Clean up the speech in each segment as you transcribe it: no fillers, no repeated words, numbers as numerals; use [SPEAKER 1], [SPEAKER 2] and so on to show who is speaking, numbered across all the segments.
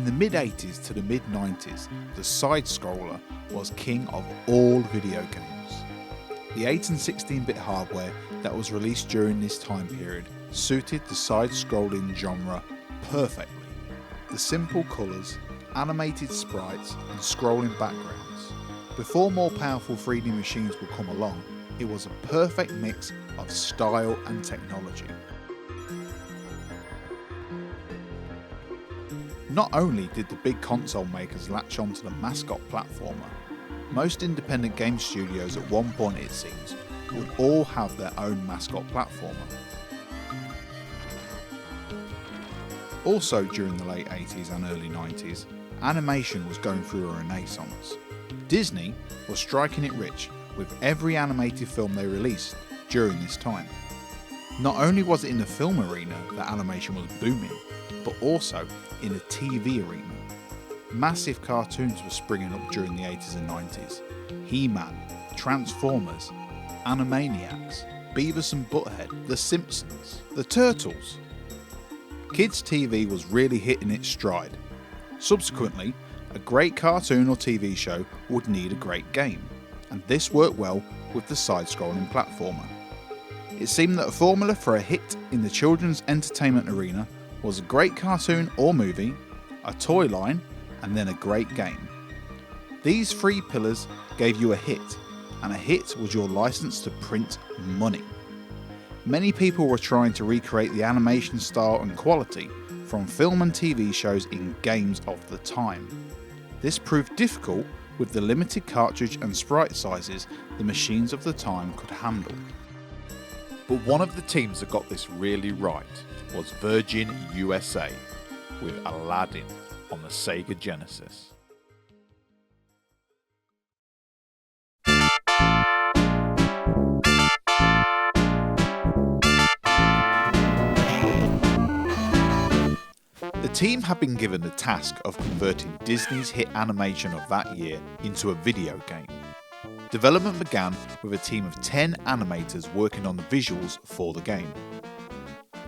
[SPEAKER 1] In the mid-80s to the mid-90s, the side-scroller was king of all video games. The 8 and 16-bit hardware that was released during this time period suited the side-scrolling genre perfectly. The simple colours, animated sprites and scrolling backgrounds. Before more powerful 3D machines would come along, it was a perfect mix of style and technology. Not only did the big console makers latch onto the mascot platformer, most independent game studios at one point, it seems, would all have their own mascot platformer. Also during the late 80s and early 90s, animation was going through a renaissance. Disney was striking it rich with every animated film they released during this time. Not only was it in the film arena that animation was booming, but also in the TV arena. Massive cartoons were springing up during the 80s and 90s. He-Man, Transformers, Animaniacs, Beavis and Butthead, The Simpsons, The Turtles. Kids TV was really hitting its stride. Subsequently, a great cartoon or TV show would need a great game, and this worked well with the side-scrolling platformer. It seemed that a formula for a hit in the children's entertainment arena was a great cartoon or movie, a toy line, and then a great game. These three pillars gave you a hit, and a hit was your license to print money. Many people were trying to recreate the animation style and quality from film and TV shows in games of the time. This proved difficult with the limited cartridge and sprite sizes the machines of the time could handle.
[SPEAKER 2] But one of the teams that got this really right was Virgin USA with Aladdin on the Sega Genesis.
[SPEAKER 1] The team had been given the task of converting Disney's hit animation of that year into a video game. Development began with a team of 10 animators working on the visuals for the game.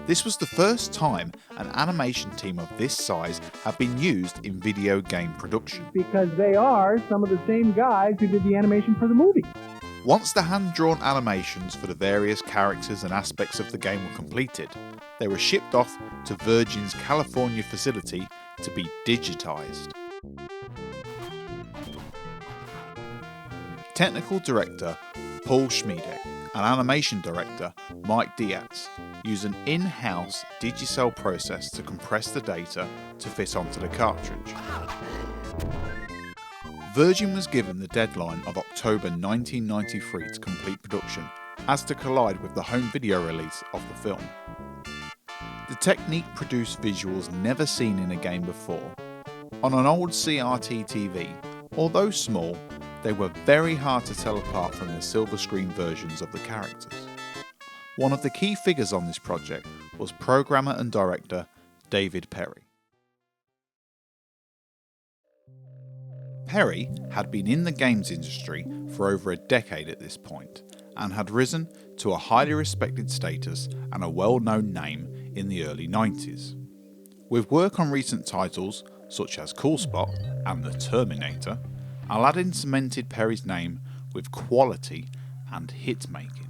[SPEAKER 1] This was the first time an animation team of this size had been used in video game production.
[SPEAKER 3] Because they are some of the same guys who did the animation for the movie.
[SPEAKER 1] Once the hand-drawn animations for the various characters and aspects of the game were completed, they were shipped off to Virgin's California facility to be digitized. Technical director Paul Schmiedek and animation director Mike Diaz used an in-house Digicel process to compress the data to fit onto the cartridge. Virgin was given the deadline of October 1993 to complete production, as to collide with the home video release of the film. The technique produced visuals never seen in a game before. On an old CRT TV, although small, they were very hard to tell apart from the silver screen versions of the characters. One of the key figures on this project was programmer and director David Perry. Perry had been in the games industry for over a decade at this point, and had risen to a highly respected status and a well-known name in the early 90s. With work on recent titles such as Cool Spot and The Terminator, Aladdin cemented Perry's name with quality and hit-making.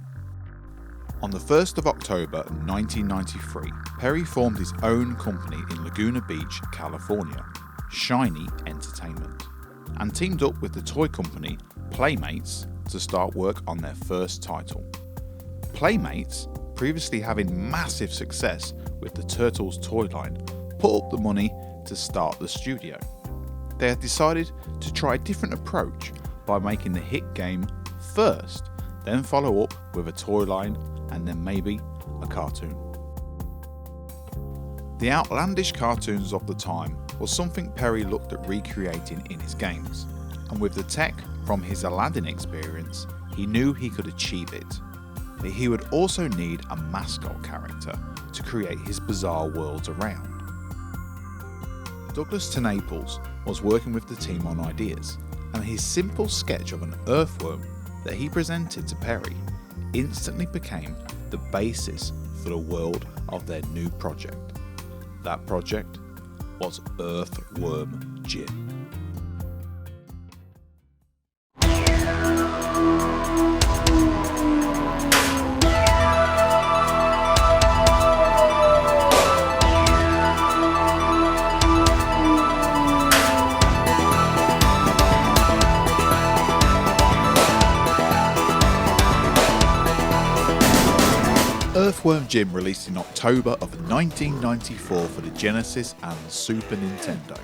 [SPEAKER 1] On the 1st of October 1993, Perry formed his own company in Laguna Beach, California, Shiny Entertainment, and teamed up with the toy company Playmates to start work on their first title. Playmates, previously having massive success with the Turtles toy line, put up the money to start the studio. They had decided to try a different approach by making the hit game first, then follow up with a toy line and then maybe a cartoon. The outlandish cartoons of the time was something Perry looked at recreating in his games, and with the tech from his Aladdin experience, he knew he could achieve it. But he would also need a mascot character to create his bizarre worlds around. Douglas T. Naples was working with the team on ideas, and his simple sketch of an earthworm that he presented to Perry instantly became the basis for the world of their new project. That project
[SPEAKER 2] was Earthworm Jim. Earthworm Jim released in October of 1994 for the Genesis and Super Nintendo.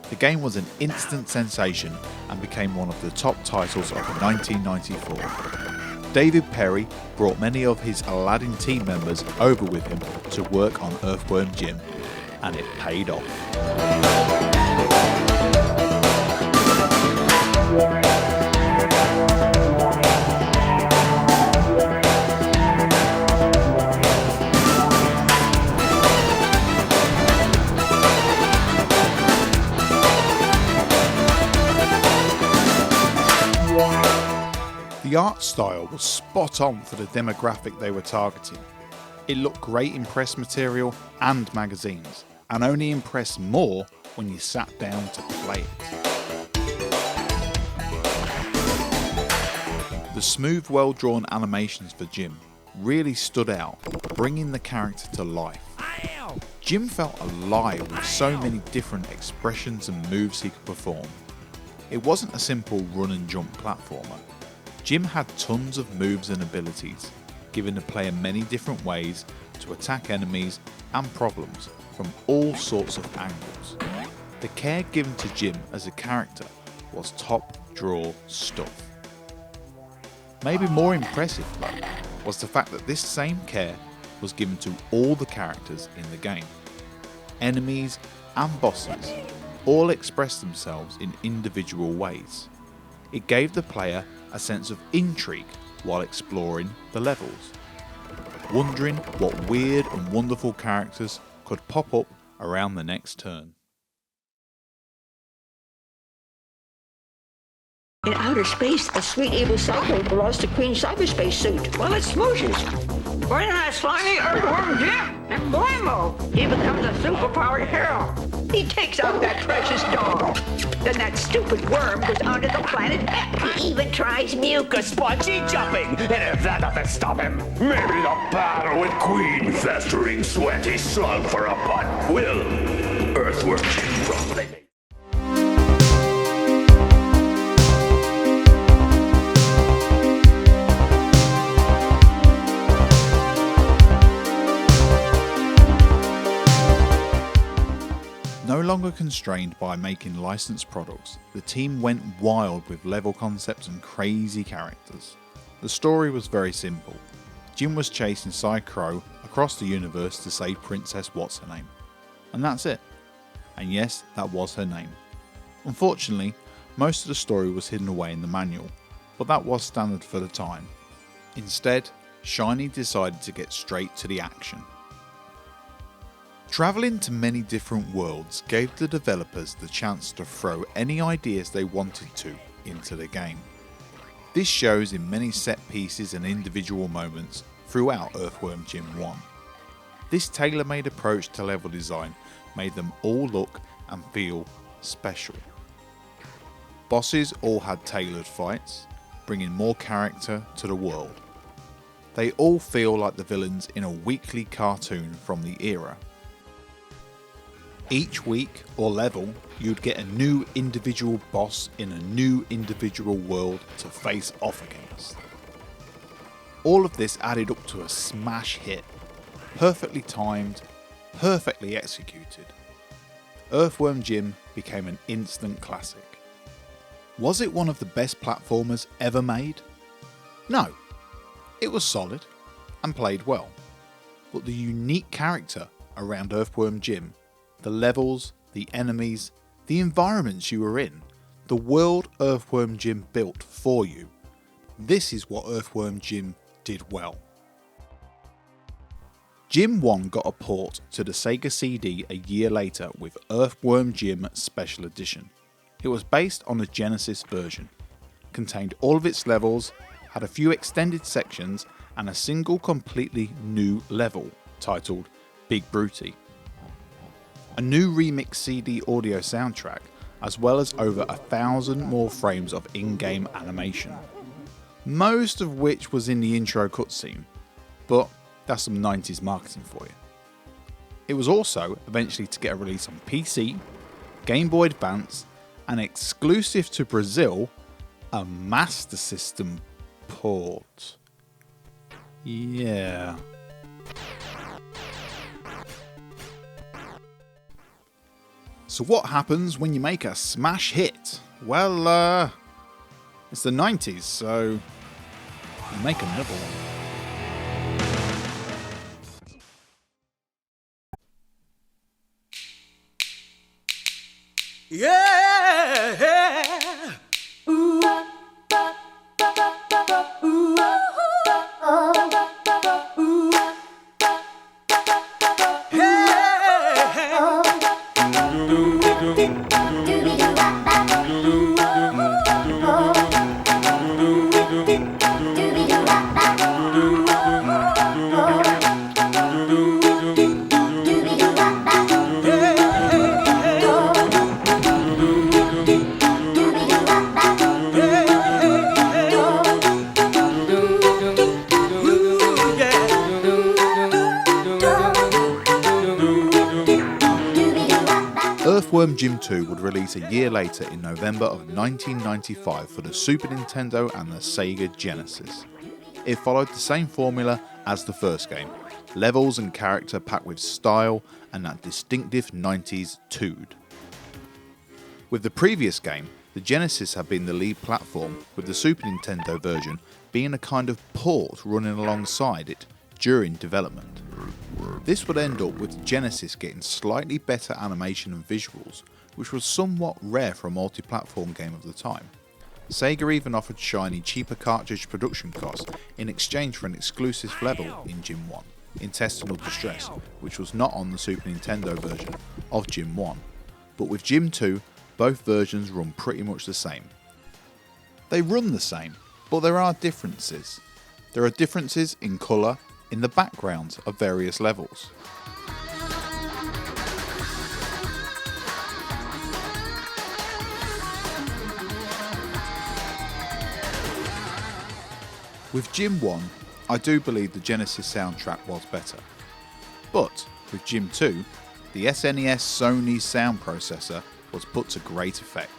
[SPEAKER 2] The game was an instant sensation and became one of the top titles of 1994. David Perry brought many of his Aladdin team members over with him to work on Earthworm Jim, and it paid off. The art style was spot on for the demographic they were targeting. It looked great in press material and magazines, and only impressed more when you sat down to play it. The smooth, well-drawn animations for Jim really stood out, bringing the character to life. Jim felt alive with so many different expressions and moves he could perform. It wasn't a simple run and jump platformer. Jim had tons of moves and abilities, giving the player many different ways to attack enemies and problems from all sorts of angles. The care given to Jim as a character was top drawer stuff. Maybe more impressive though was the fact that this same care was given to all the characters in the game. Enemies and bosses all expressed themselves in individual ways. It gave the player a sense of intrigue while exploring the levels, wondering what weird and wonderful characters could pop up around the next turn.
[SPEAKER 4] In outer space, a sweet evil cyclone lost a Queen cyberspace suit. Well, it smooshes. Bring that slimy Earthworm Jim, and blammo! He becomes a superpowered hero. He takes out that precious dog. Then that stupid worm goes onto the planet Heck. He even tries mucus
[SPEAKER 5] Spongy jumping, and if that doesn't stop him, maybe the battle with Queen festering sweaty slug for a butt will. Earthworm Jim probably.
[SPEAKER 2] No longer constrained by making licensed products, the team went wild with level concepts and crazy characters. The story was very simple. Jim was chasing Cy Crow across the universe to save Princess What's-Her-Name. And that's it. And yes, that was her name. Unfortunately, most of the story was hidden away in the manual, but that was standard for the time. Instead, Shiny decided to get straight to the action. Travelling to many different worlds gave the developers the chance to throw any ideas they wanted to into the game. This shows in many set pieces and individual moments throughout Earthworm Jim 1. This tailor-made approach to level design made them all look and feel special. Bosses all had tailored fights, bringing more character to the world. They all feel like the villains in a weekly cartoon from the era. Each week or level, you'd get a new individual boss in a new individual world to face off against. All of this added up to a smash hit, perfectly timed, perfectly executed. Earthworm Jim became an instant classic. Was it one of the best platformers ever made? No, it was solid and played well, but the unique character around Earthworm Jim, the levels, the enemies, the environments you were in, the world Earthworm Jim built for you. This is what Earthworm Jim did well. Jim 1 got a port to the Sega CD a year later with Earthworm Jim Special Edition. It was based on the Genesis version, contained all of its levels, had a few extended sections and a single completely new level titled Big Brutey. a new remix CD audio soundtrack, as well as over 1,000 more frames of in-game animation. Most of which was in the intro cutscene, but that's some 90s marketing for you. It was also eventually to get a release on PC, Game Boy Advance, and exclusive to Brazil, a Master System port. Yeah. So what happens when you make a smash hit? Well, it's the 90s, so you make another one.
[SPEAKER 6] Yeah. Ooh. Ooh. Ooh.
[SPEAKER 2] Earthworm Jim 2 would release a year later in November of 1995 for the Super Nintendo and the Sega Genesis. It followed the same formula as the first game, levels and character packed with style and that distinctive 90s tood. With the previous game, the Genesis had been the lead platform, with the Super Nintendo version being a kind of port running alongside it during development. This would end up with the Genesis getting slightly better animation and visuals, which was somewhat rare for a multi-platform game of the time. Sega even offered Shiny cheaper cartridge production costs in exchange for an exclusive level in Jim 1, Intestinal Distress, which was not on the Super Nintendo version of Jim 1. But with Jim 2, both versions run pretty much the same. They run the same, but there are differences. There are differences in colour, in the backgrounds of various levels. With Jim 1, I do believe the Genesis soundtrack was better. But with Jim 2, the SNES Sony sound processor was put to great effect.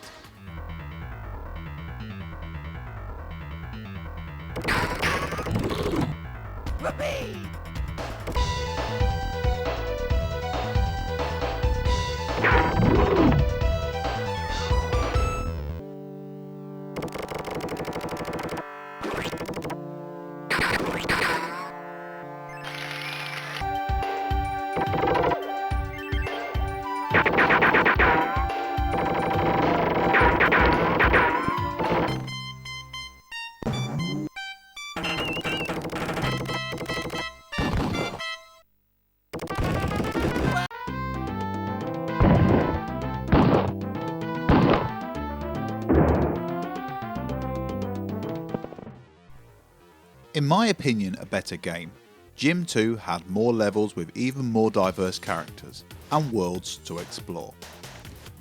[SPEAKER 2] In my opinion, a better game, Jim 2 had more levels with even more diverse characters and worlds to explore.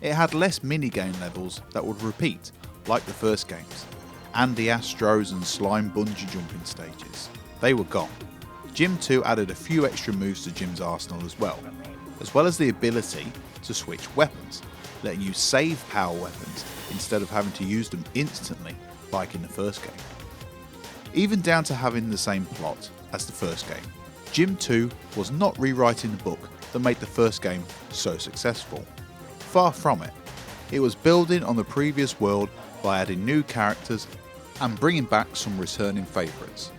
[SPEAKER 2] It had less minigame levels that would repeat, like the first games, and the Astros and Slime bungee jumping stages. They were gone. Jim 2 added a few extra moves to Jim's arsenal as well as the ability to switch weapons, letting you save power weapons instead of having to use them instantly like in the first game. Even down to having the same plot as the first game, Jim 2 was not rewriting the book that made the first game so successful. Far from it. It was building on the previous world by adding new characters and bringing back some returning favourites.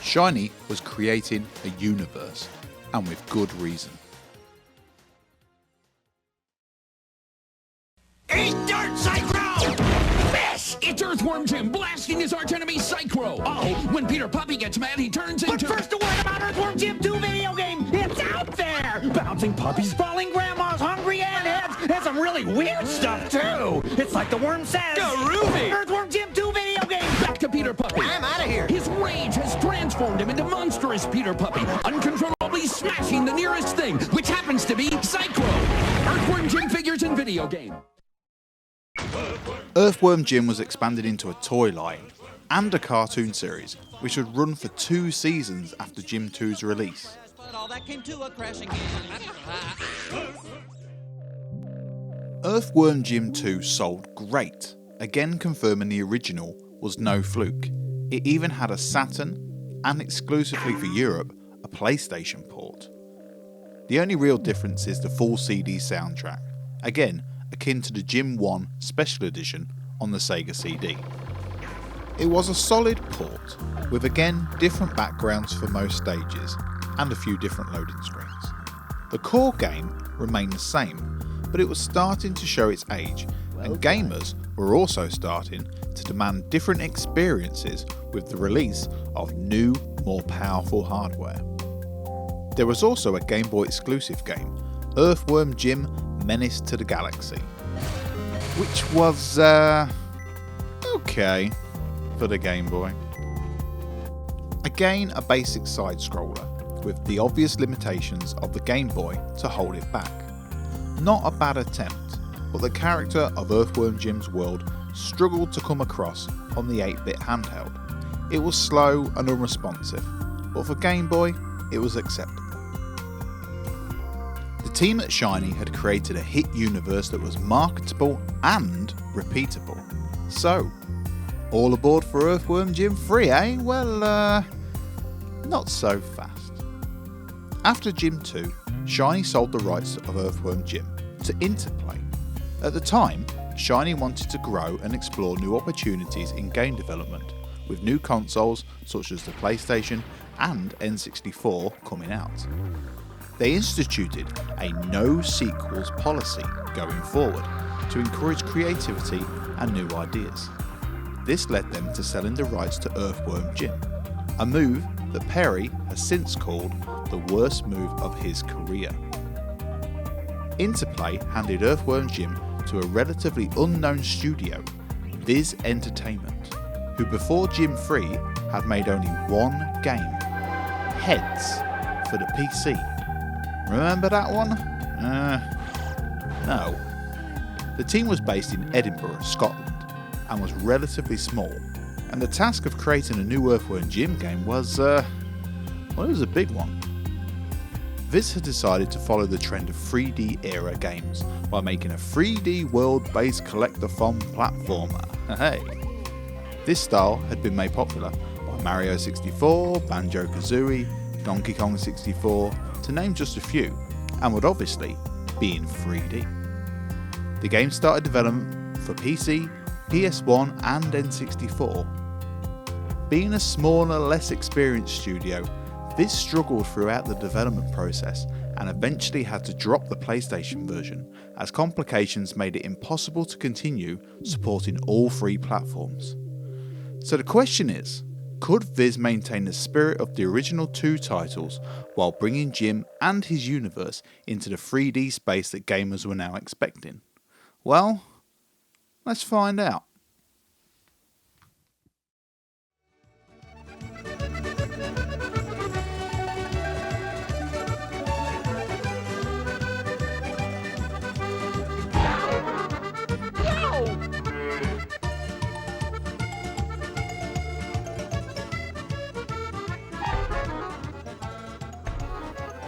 [SPEAKER 2] Shiny was creating a universe, and with good reason.
[SPEAKER 7] Eat dirt, Psychro! Miss! It's Earthworm Jim blasting his archenemy Psychro! Oh, when Peter Puppy gets mad, he turns into...
[SPEAKER 6] But first, a word about Earthworm Jim 2 video game. It's out there! Bouncing puppies, falling grandmas, hungry heads, and some really weird stuff, too. It's like the worm says.
[SPEAKER 7] Groovy!
[SPEAKER 6] Earthworm Jim 2 video game.
[SPEAKER 7] Back to Peter Puppy.
[SPEAKER 6] I'm out of here.
[SPEAKER 7] His rage has transformed him into monstrous Peter Puppy, uncontrollably smashing the nearest thing, which happens to be Psychro. Earthworm Jim figures and video game.
[SPEAKER 2] Earthworm Jim was expanded into a toy line and a cartoon series, which would run for 2 seasons after Jim 2's release. Earthworm Jim 2 sold great, again confirming the original was no fluke. It even had a Saturn, and exclusively for Europe, a PlayStation port. The only real difference is the full CD soundtrack, again akin to the Jim 1 Special Edition on the Sega CD. It was a solid port, with again different backgrounds for most stages, and a few different loading screens. The core game remained the same, but it was starting to show its age, and gamers were also starting to demand different experiences with the release of new, more powerful hardware. There was also a Game Boy exclusive game, Earthworm Jim Menace to the Galaxy, which was okay for the Game Boy. Again, a basic side scroller with the obvious limitations of the Game Boy to hold it back. Not a bad attempt, but the character of Earthworm Jim's world struggled to come across on the 8-bit handheld. It was slow and unresponsive, but for Game Boy, it was acceptable. The team at Shiny had created a hit universe that was marketable and repeatable. So, all aboard for Earthworm Jim 3, eh? Well, not so fast. After Jim 2, Shiny sold the rights of Earthworm Jim to Interplay. At the time, Shiny wanted to grow and explore new opportunities in game development, with new consoles such as the PlayStation and N64 coming out. They instituted a no sequels policy going forward to encourage creativity and new ideas. This led them to selling the rights to Earthworm Jim, a move that Perry has since called the worst move of his career. Interplay handed Earthworm Jim to a relatively unknown studio, Viz Entertainment, who before Jim 3 had made only one game, Heads, for the PC. Remember that one? No. The team was based in Edinburgh, Scotland, and was relatively small, and the task of creating a new Earthworm Jim game was, it was a big one. Viz had decided to follow the trend of 3D era games by making a 3D world-based collectathon platformer. Hey! This style had been made popular by Mario 64, Banjo-Kazooie, Donkey Kong 64, to name just a few, and would obviously be in 3D. The game started development for PC, PS1 and N64. Being a smaller, less experienced studio, Viz struggled throughout the development process and eventually had to drop the PlayStation version, as complications made it impossible to continue supporting all 3 platforms. So the question is, could Viz maintain the spirit of the original 2 titles while bringing Jim and his universe into the 3D space that gamers were now expecting? Well, let's find out.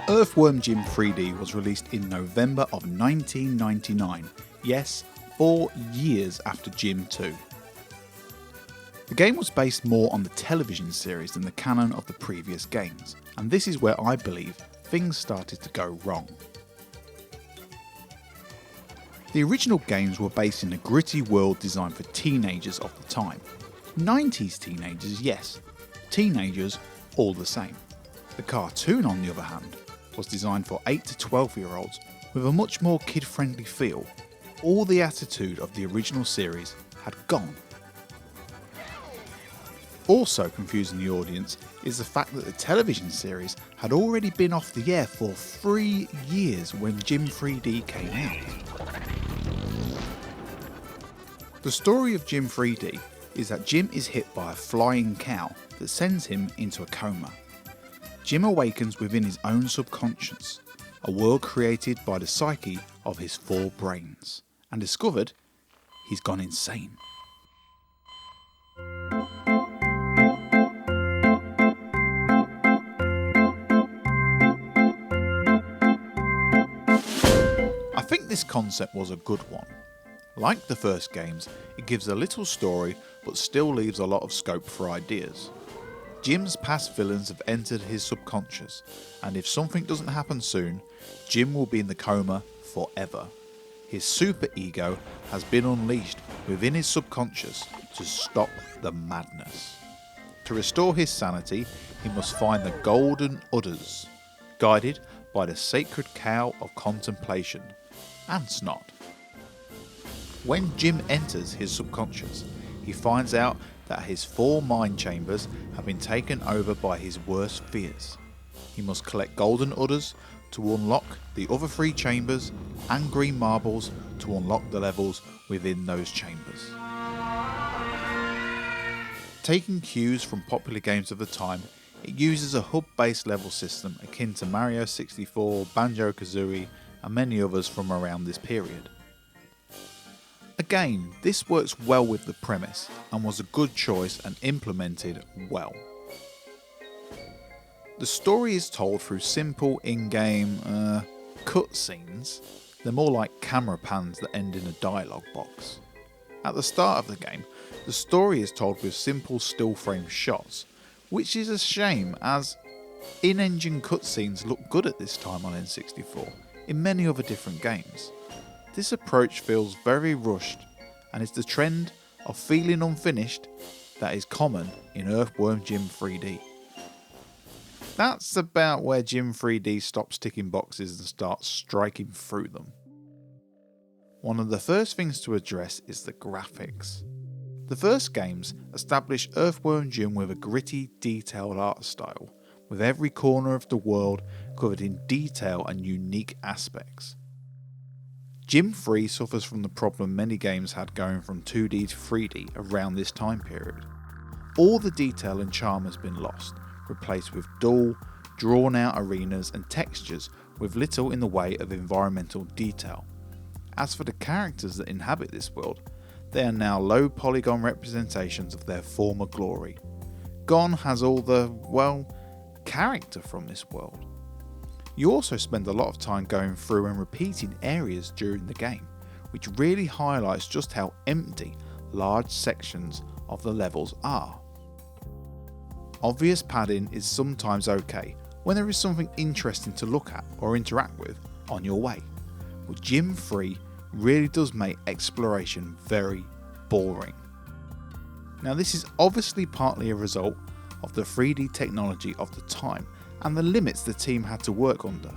[SPEAKER 2] Earthworm Jim 3D was released in November of 1999, yes, 4 years after Jim 2. The game was based more on the television series than the canon of the previous games, and this is where I believe things started to go wrong. The original games were based in a gritty world designed for teenagers of the time. 90s teenagers, yes, teenagers all the same. The cartoon, on the other hand, was designed for 8 to 12 year olds with a much more kid-friendly feel. All the attitude of the original series had gone. Also confusing the audience is the fact that the television series had already been off the air for 3 years when Jim 3D came out. The story of Jim 3D is that Jim is hit by a flying cow that sends him into a coma. Jim awakens within his own subconscious, a world created by the psyche of his 4 brains, and discovered he's gone insane. I think this concept was a good one. Like the first games, it gives a little story but still leaves a lot of scope for ideas. Jim's past villains have entered his subconscious, and if something doesn't happen soon, Jim will be in the coma forever. His super ego has been unleashed within his subconscious to stop the madness. To restore his sanity, he must find the golden udders, guided by the sacred cow of contemplation and snot. When Jim enters his subconscious, he finds out that his 4 mind chambers have been taken over by his worst fears. He must collect golden udders to unlock the other 3 chambers and green marbles to unlock the levels within those chambers. Taking cues from popular games of the time, it uses a hub-based level system akin to Mario 64, Banjo-Kazooie and many others from around this period. Again, this works well with the premise and was a good choice and implemented well. The story is told through simple in-game cutscenes. They're more like camera pans that end in a dialogue box. At the start of the game, the story is told with simple still frame shots, which is a shame as in-engine cutscenes look good at this time on N64 in many other different games. This approach feels very rushed and is the trend of feeling unfinished that is common in Earthworm Jim 3D. That's about where Jim 3D stops ticking boxes and starts striking through them. One of the first things to address is the graphics. The first games establish Earthworm Jim with a gritty, detailed art style, with every corner of the world covered in detail and unique aspects. Jim 3 suffers from the problem many games had going from 2D to 3D around this time period. All the detail and charm has been lost, replaced with dull, drawn out arenas and textures with little in the way of environmental detail. As for the characters that inhabit this world, they are now low polygon representations of their former glory. Gone has all the, character from this world. You also spend a lot of time going through and repeating areas during the game, which really highlights just how empty large sections of the levels are. Obvious padding is sometimes okay when there is something interesting to look at or interact with on your way, but Jim 3 really does make exploration very boring. Now this is obviously partly a result of the 3D technology of the time and the limits the team had to work under,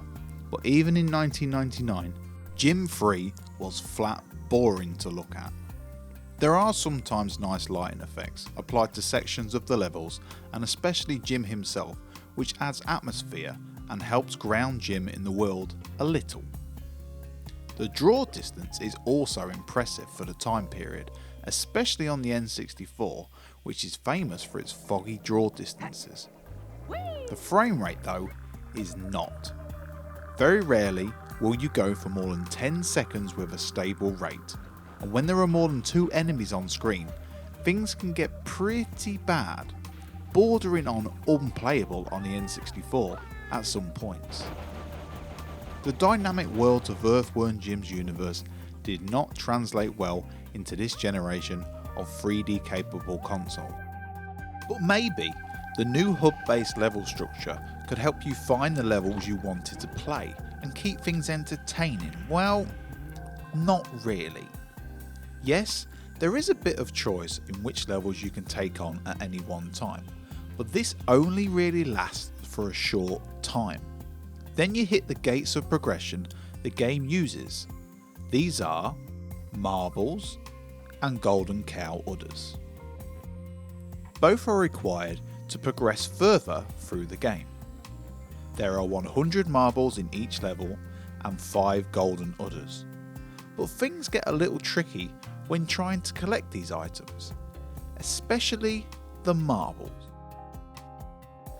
[SPEAKER 2] but even in 1999, Jim 3 was flat boring to look at. There are sometimes nice lighting effects applied to sections of the levels and especially Jim himself, which adds atmosphere and helps ground Jim in the world a little. The draw distance is also impressive for the time period, especially on the N64, which is famous for its foggy draw distances. The frame rate though is not. Very rarely will you go for more than 10 seconds with a stable rate, and when there are more than 2 enemies on screen, things can get pretty bad, bordering on unplayable on the N64 at some points. The dynamic worlds of Earthworm Jim's universe did not translate well into this generation of 3D capable console. But maybe the new hub-based level structure could help you find the levels you wanted to play and keep things entertaining. Well, not really. Yes, there is a bit of choice in which levels you can take on at any one time, but this only really lasts for a short time. Then you hit the gates of progression the game uses. These are marbles and golden cow udders. Both are required to progress further through the game. There are 100 marbles in each level and 5 golden udders. But things get a little tricky when trying to collect these items, especially the marbles.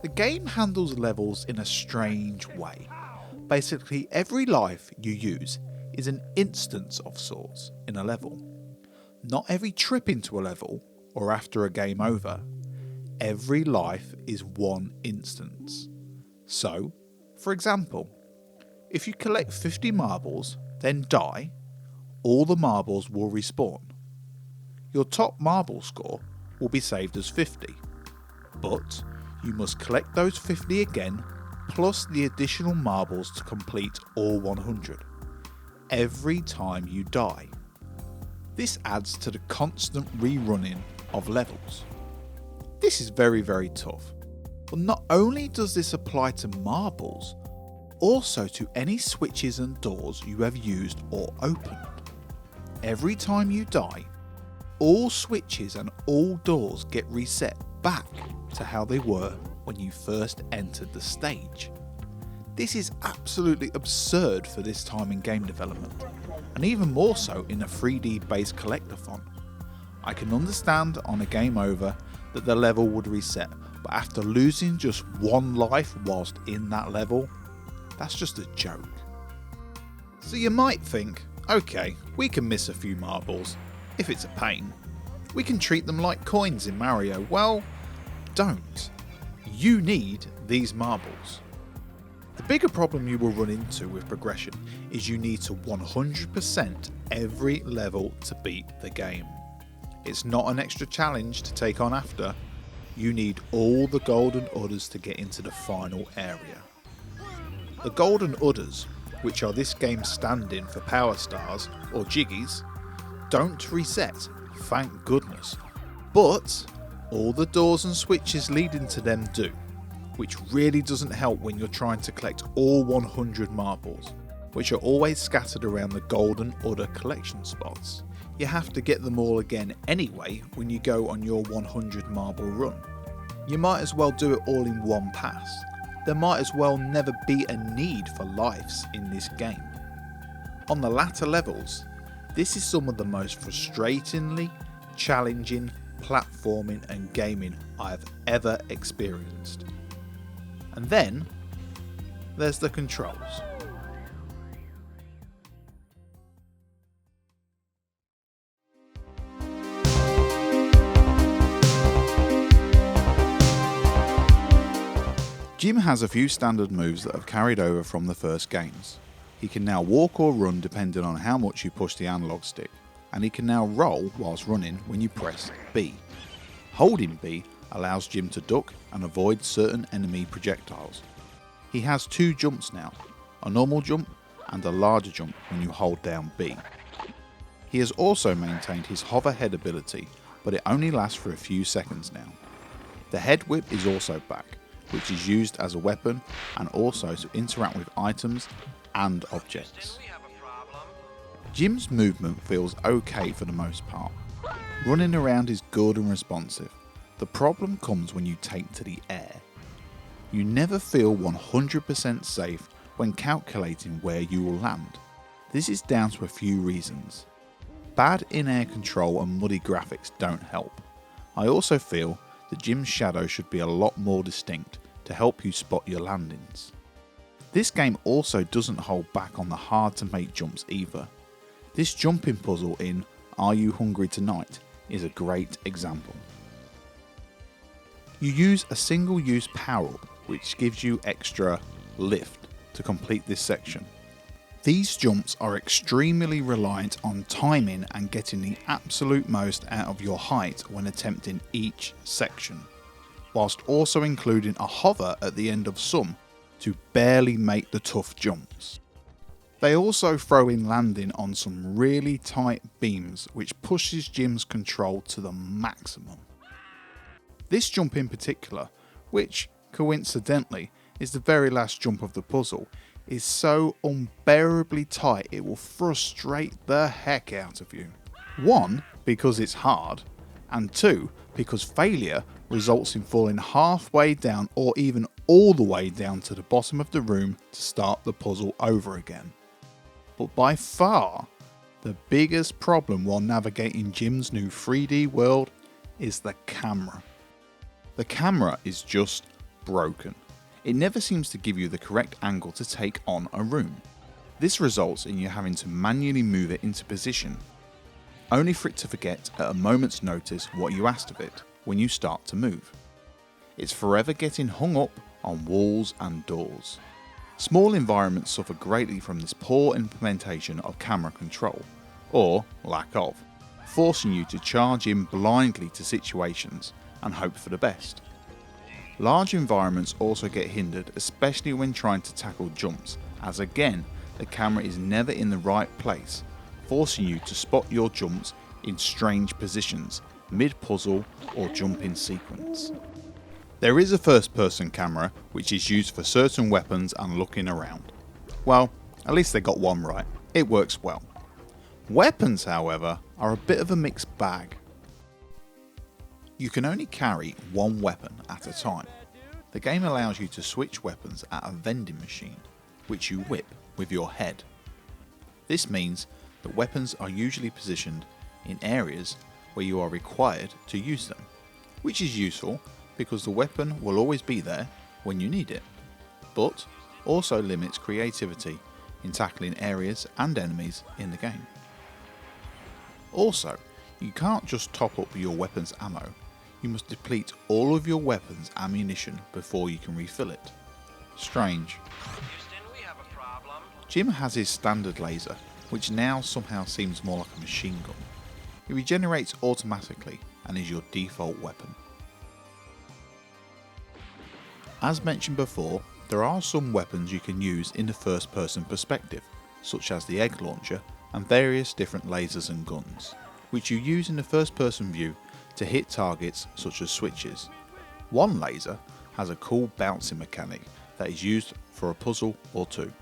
[SPEAKER 2] The game handles levels in a strange way. Basically, every life you use is an instance of sorts in a level. Not every trip into a level or after a game over. Every life is one instance. So, for example, if you collect 50 marbles, then die, all the marbles will respawn. Your top marble score will be saved as 50, but you must collect those 50 again plus the additional marbles to complete all 100 every time you die. This adds to the constant rerunning of levels. This is very tough, but not only does this apply to marbles, also to any switches and doors you have used or opened. Every time you die, all switches and all doors get reset back to how they were when you first entered the stage. This is absolutely absurd for this time in game development, and even more so in a 3D based collectathon. I can understand on a game over that the level would reset, but after losing just one life whilst in that level, that's just a joke. So you might think, okay, we can miss a few marbles, if it's a pain. We can treat them like coins in Mario. Well, don't. You need these marbles. The bigger problem you will run into with progression is you need to 100% every level to beat the game. It's not an extra challenge to take on after. You need all the golden udders to get into the final area. The golden udders, which are this game's stand-in for power stars or jiggies, don't reset, thank goodness. But all the doors and switches leading to them do, which really doesn't help when you're trying to collect all 100 marbles, which are always scattered around the golden udder collection spots. You have to get them all again anyway when you go on your 100 marble run. You might as well do it all in one pass. There might as well never be a need for lives in this game. On the latter levels, this is some of the most frustratingly challenging platforming and gaming I've ever experienced. And then there's the controls. Jim has a few standard moves that have carried over from the first games. He can now walk or run depending on how much you push the analog stick, and he can now roll whilst running when you press B. Holding B allows Jim to duck and avoid certain enemy projectiles. He has two jumps now, a normal jump and a larger jump when you hold down B. He has also maintained his hover head ability, but it only lasts for a few seconds now. The head whip is also back, which is used as a weapon and also to interact with items and objects. Jim's movement feels okay for the most part. Running around is good and responsive. The problem comes when you take to the air. You never feel 100% safe when calculating where you will land. This is down to a few reasons. Bad in-air control and muddy graphics don't help. I also feel that Jim's shadow should be a lot more distinct to help you spot your landings. This game also doesn't hold back on the hard to make jumps either. This jumping puzzle in Are You Hungry Tonight is a great example. You use a single use power up which gives you extra lift to complete this section. These jumps are extremely reliant on timing and getting the absolute most out of your height when attempting each section, whilst also including a hover at the end of some to barely make the tough jumps. They also throw in landing on some really tight beams which pushes Jim's control to the maximum. This jump in particular, which coincidentally is the very last jump of the puzzle, is so unbearably tight it will frustrate the heck out of you. 1, because it's hard, and 2, because failure results in falling halfway down or even all the way down to the bottom of the room to start the puzzle over again. But by far, the biggest problem while navigating Jim's new 3D world is the camera. The camera is just broken. it never seems to give you the correct angle to take on a room. This results in you having to manually move it into position, only for it to forget at a moment's notice what you asked of it when you start to move. It's forever getting hung up on walls and doors. Small environments suffer greatly from this poor implementation of camera control, or lack of, forcing you to charge in blindly to situations and hope for the best. Large environments also get hindered, especially when trying to tackle jumps, as again, the camera is never in the right place, forcing you to spot your jumps in strange positions, mid-puzzle or jump-in sequence. There is a first-person camera which is used for certain weapons and looking around. Well, at least they got one right. It works well. Weapons, however, are a bit of a mixed bag. You can only carry one weapon at a time. The game allows you to switch weapons at a vending machine, which you whip with your head. This means that weapons are usually positioned in areas where you are required to use them, which is useful because the weapon will always be there when you need it, but also limits creativity in tackling areas and enemies in the game. Also, you can't just top up your weapon's ammo, you must deplete all of your weapon's ammunition before you can refill it. Strange.
[SPEAKER 8] Houston, we have a problem.
[SPEAKER 2] Jim has his standard laser, which now somehow seems more like a machine gun. It regenerates automatically and is your default weapon. As mentioned before, there are some weapons you can use in the first person perspective, such as the egg launcher and various different lasers and guns, which you use in the first person view to hit targets such as switches. One laser has a cool bouncing mechanic that is used for a puzzle or two.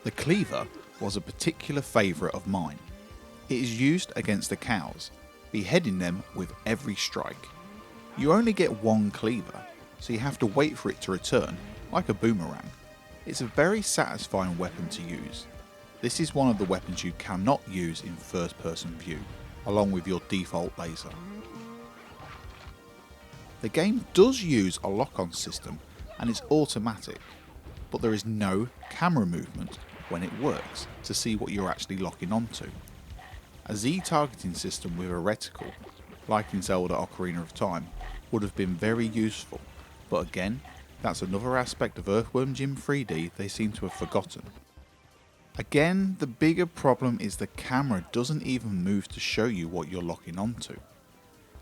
[SPEAKER 2] The cleaver was a particular favourite of mine. It is used against the cows, beheading them with every strike. You only get one cleaver, so you have to wait for it to return, like a boomerang. It's a very satisfying weapon to use. This is one of the weapons you cannot use in first person view, along with your default laser. The game does use a lock-on system and it's automatic, but there is no camera movement when it works to see what you're actually locking onto. A Z targeting system with a reticle, like in Zelda Ocarina of Time, would have been very useful, but again, that's another aspect of Earthworm Jim 3D they seem to have forgotten. Again, the bigger problem is the camera doesn't even move to show you what you're locking onto.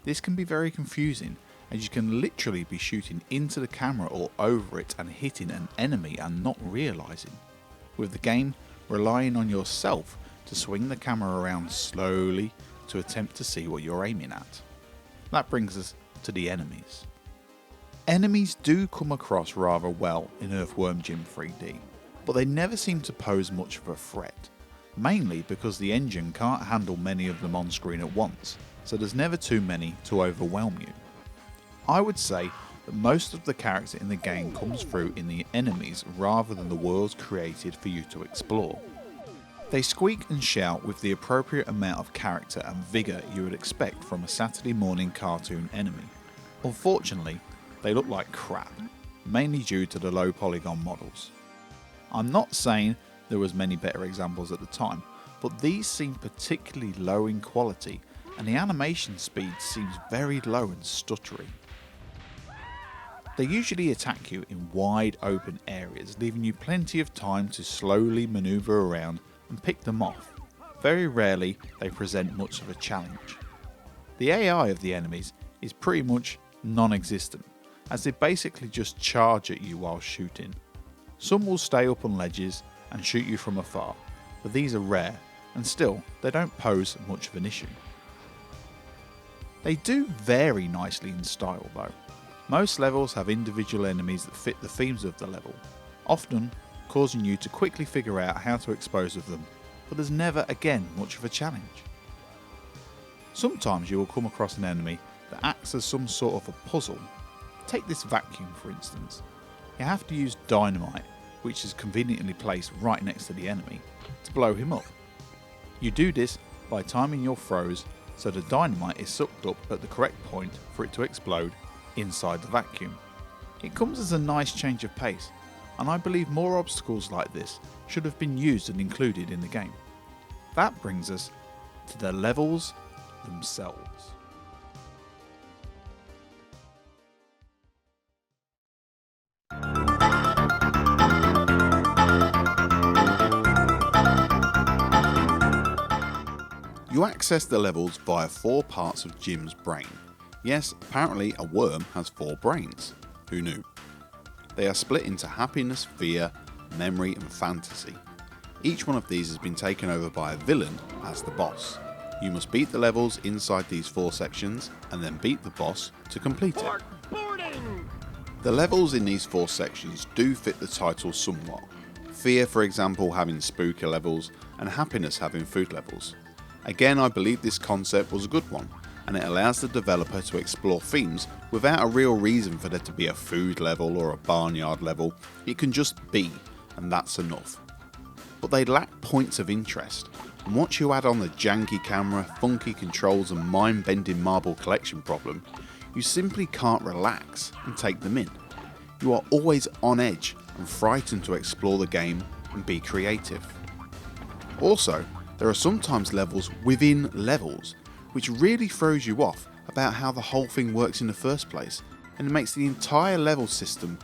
[SPEAKER 2] This can be very confusing, as you can literally be shooting into the camera or over it and hitting an enemy and not realising, with the game relying on yourself to swing the camera around slowly to attempt to see what you're aiming at. That brings us to the enemies. Enemies do come across rather well in Earthworm Jim 3D, but they never seem to pose much of a threat, mainly because the engine can't handle many of them on screen at once, so there's never too many to overwhelm you. I would say that most of the character in the game comes through in the enemies rather than the worlds created for you to explore. They squeak and shout with the appropriate amount of character and vigour you would expect from a Saturday morning cartoon enemy. Unfortunately, they look like crap, mainly due to the low polygon models. I'm not saying there was many better examples at the time, but these seem particularly low in quality and the animation speed seems very low and stuttery. They usually attack you in wide open areas, leaving you plenty of time to slowly manoeuvre around and pick them off. Very rarely they present much of a challenge. The AI of the enemies is pretty much non-existent, as they basically just charge at you while shooting. Some will stay up on ledges and shoot you from afar, but these are rare, and still they don't pose much of an issue. They do vary nicely in style though. Most levels have individual enemies that fit the themes of the level, often causing you to quickly figure out how to dispose of them, but there's never again much of a challenge. Sometimes you will come across an enemy that acts as some sort of a puzzle. Take this vacuum for instance. You have to use dynamite, which is conveniently placed right next to the enemy, to blow him up. You do this by timing your throws so the dynamite is sucked up at the correct point for it to explode inside the vacuum. It comes as a nice change of pace, and I believe more obstacles like this should have been used and included in the game. That brings us to the levels themselves. You access the levels via 4 parts of Jim's brain. Yes, apparently a worm has 4 brains. Who knew? They are split into happiness, fear, memory and fantasy. Each one of these has been taken over by a villain as the boss. You must beat the levels inside these 4 sections and then beat the boss to complete it. The levels in these 4 sections do fit the title somewhat. Fear, for example, having spooky levels and happiness having food levels. Again, I believe this concept was a good one, and it allows the developer to explore themes without a real reason for there to be a food level or a barnyard level. It can just be, and that's enough. But they lack points of interest, and once you add on the janky camera, funky controls and mind-bending marble collection problem, you simply can't relax and take them in. You are always on edge and frightened to explore the game and be creative. Also, there are sometimes levels within levels, which really throws you off about how the whole thing works in the first place, and it makes the entire level system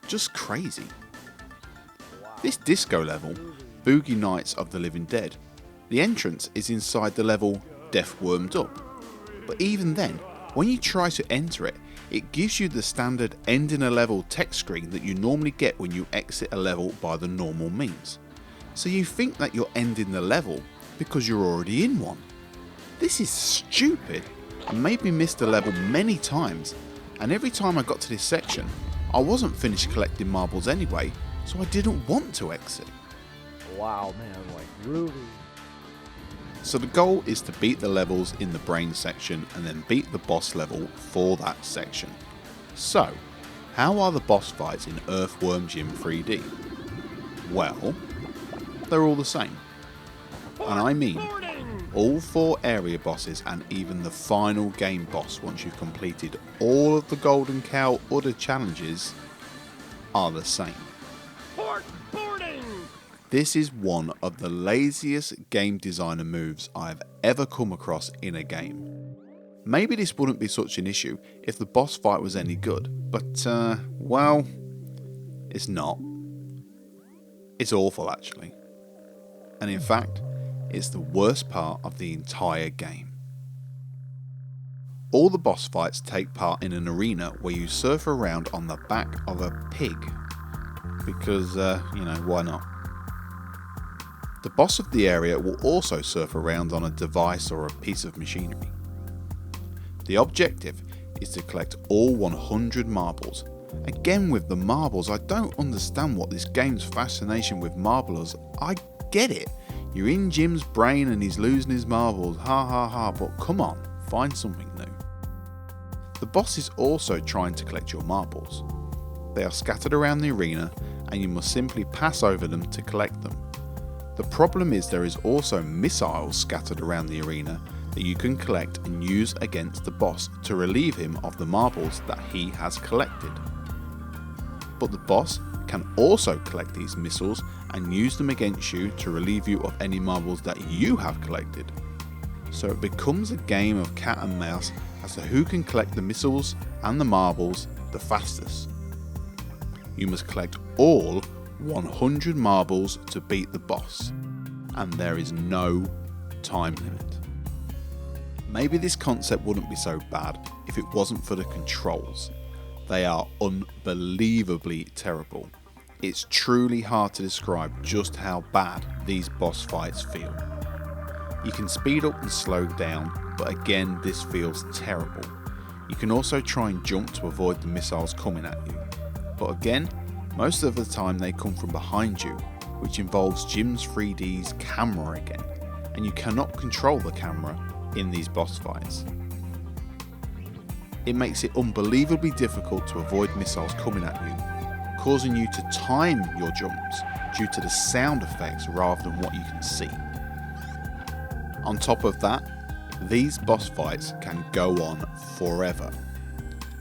[SPEAKER 2] just crazy. This disco level, Boogie Nights of the Living Dead, the entrance is inside the level Death Wormed Up, but even then, when you try to enter it, it gives you the standard ending a level text screen that you normally get when you exit a level by the normal means. So you think that you're ending the level because you're already in one. This is stupid and made me miss the level many times, and every time I got to this section, I wasn't finished collecting marbles anyway, so I didn't want to exit.
[SPEAKER 3] Wow, man, like really?
[SPEAKER 2] So the goal is to beat the levels in the brain section and then beat the boss level for that section. So, how are the boss fights in Earthworm Jim 3D? Well, they're all the same. And I mean, all 4 area bosses and even the final game boss once you've completed all of the Golden Cow other challenges are the same. This is one of the laziest game designer moves I've ever come across in a game. Maybe this wouldn't be such an issue if the boss fight was any good, but well, it's not. It's awful actually. And in fact, it's the worst part of the entire game. All the boss fights take part in an arena where you surf around on the back of a pig. Because, why not? The boss of the area will also surf around on a device or a piece of machinery. The objective is to collect all 100 marbles. Again with the marbles, I don't understand what this game's fascination with marbles. I get it. You're in Jim's brain and he's losing his marbles, ha ha ha, but come on, find something new. The boss is also trying to collect your marbles. They are scattered around the arena and you must simply pass over them to collect them. The problem is there is also missiles scattered around the arena that you can collect and use against the boss to relieve him of the marbles that he has collected. But the boss can also collect these missiles and use them against you to relieve you of any marbles that you have collected. So it becomes a game of cat and mouse as to who can collect the missiles and the marbles the fastest. You must collect all 100 marbles to beat the boss, and there is no time limit. Maybe this concept wouldn't be so bad if it wasn't for the controls. They are unbelievably terrible. It's truly hard to describe just how bad these boss fights feel. You can speed up and slow down, but again this feels terrible. You can also try and jump to avoid the missiles coming at you, but again, most of the time they come from behind you, which involves Jim's 3D's camera again, and you cannot control the camera in these boss fights. It makes it unbelievably difficult to avoid missiles coming at you, causing you to time your jumps due to the sound effects rather than what you can see. On top of that, these boss fights can go on forever.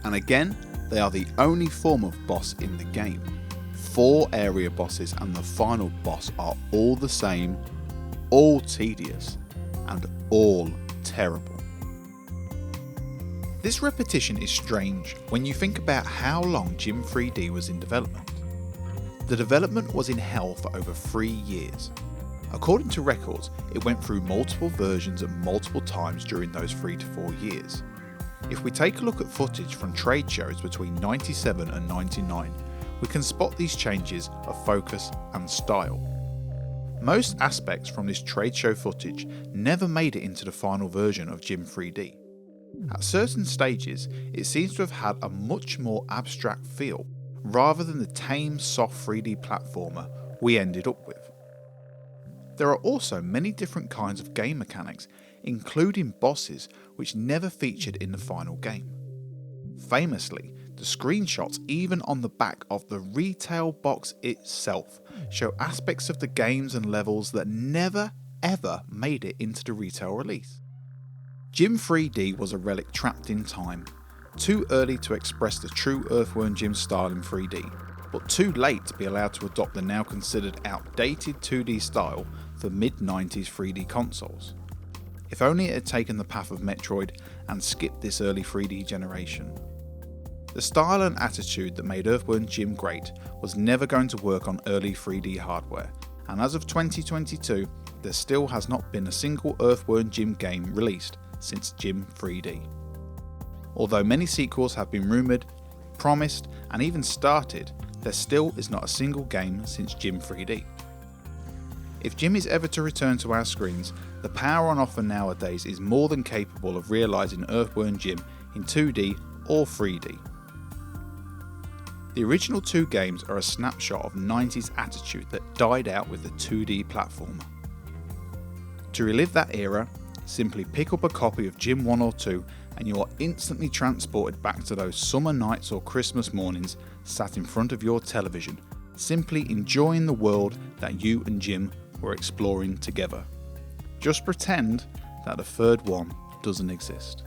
[SPEAKER 2] And again, they are the only form of boss in the game. 4 area bosses and the final boss are all the same, all tedious, and all terrible. This repetition is strange when you think about how long Jim 3D was in development. The development was in hell for over 3 years. According to records, it went through multiple versions at multiple times during those 3 to 4 years. If we take a look at footage from trade shows between 97 and 99, we can spot these changes of focus and style. Most aspects from this trade show footage never made it into the final version of Jim 3D. At certain stages, it seems to have had a much more abstract feel, rather than the tame, soft 3D platformer we ended up with. There are also many different kinds of game mechanics, including bosses which never featured in the final game. Famously, the screenshots even on the back of the retail box itself show aspects of the games and levels that never ever made it into the retail release. Jim 3D was a relic trapped in time, too early to express the true Earthworm Jim style in 3D, but too late to be allowed to adopt the now considered outdated 2D style for mid-90s 3D consoles. If only it had taken the path of Metroid and skipped this early 3D generation. The style and attitude that made Earthworm Jim great was never going to work on early 3D hardware, and as of 2022, there still has not been a single Earthworm Jim game released since Jim 3D. Although many sequels have been rumoured, promised, and even started, there still is not a single game since Jim 3D. If Jim is ever to return to our screens, the power on offer nowadays is more than capable of realising Earthworm Jim in 2D or 3D. The original 2 games are a snapshot of 90s attitude that died out with the 2D platformer. To relive that era, simply pick up a copy of Jim 1 or 2 and you are instantly transported back to those summer nights or Christmas mornings sat in front of your television, simply enjoying the world that you and Jim were exploring together. Just pretend that the third one doesn't exist.